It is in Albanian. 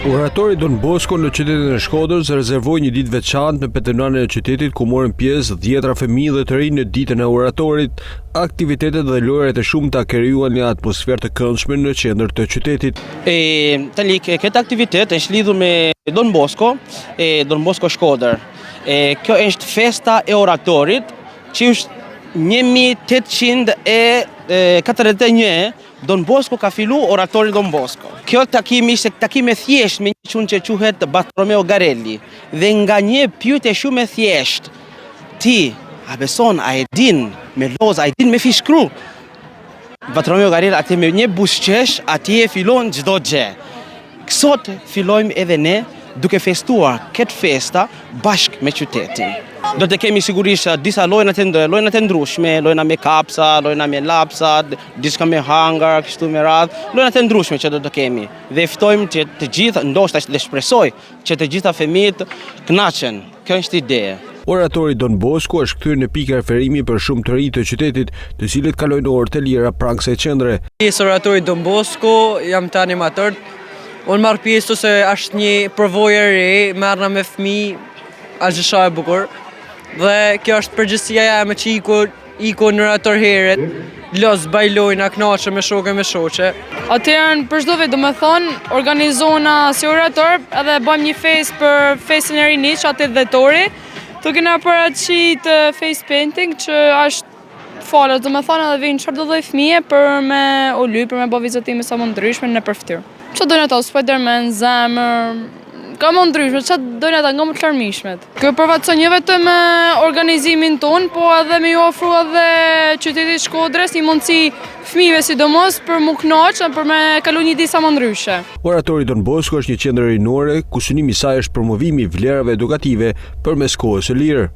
Oratori Don Bosco në qytetin e Shkodrës rezervoi një ditë veçantë në petemnanën e qytetit ku morën pjesë dhjetra fëmijë dhe të rinj në ditën e oratorit. Aktivitetet dhe lojërat e shumta krijuan një atmosferë të këndshme në qendër të qytetit. Tani këtë aktivitet është lidhur me Don Bosco Shkodër. Kjo është festa e oratorit që është 1841. Don Bosco ka fillu oratori Don Bosco. Kjo takim ishte takim e thjesht me një çun që quhet Bartolomeo Garelli. Dhe nga një pyetje shumë e thjesht, ti a beson, a e din me loz, a e din me fishkru? Bartolomeo Garelli atë me një buzëqesh, atje fillon çdo gjë. Sot fillojmë edhe ne duke festuar këtë festa bashkë me qytetin. Do të kemi sigurisht disa lojna të ndryshme, lojna me kapsa, lojna me lapsa, diçka me hangar, kështu me radhë, lojna të ndryshme që do të kemi. Dhe ftojmë që të gjithë, ndoshta dhe shpresoj që të gjitha fëmijët kënaqen. Kjo është ideja. Oratori Don Bosco është kthyer në pikë referimi për shumë të rinj të qytetit, të cilët kalojnë orë të lira pranë kësaj qendre. Oratori Don Bosco, jam të animator. Unë marr pjesë se është një provojë e re, merrna me fëmijë, është shumë e bukur. Dhe kjo është përgjësia jame që iko në orator heret, los bajlojna, knaqe me shoke me shoqe. Atëherën për çdo vit, do me thonë, organizona si orator edhe bëjmë një fest për festin e rinit, 8 dhjetori. Tu kena paraqit face painting që është falet, do me thonë edhe vinë çfarëdo lloj fëmije për me u lyp, për me bë vizitime sa më ndryshme në përftyrë. Çfarë dojnë ata, Spiderman, zemër, ka më ndryshme, që dojnë ata nga më të larmishmet. Kjo përfaqëson jo vetëm me organizimin ton, po edhe me ju ofru edhe qytetit Shkodrës një mundësi fëmijëve sidomos për mu kënaqë, për me kalu një ditë sa më ndryshe. Oratori Don Bosco është një qendër rinore ku synimi i saj është promovimi i vlerave edukative përmes kohës së lirë.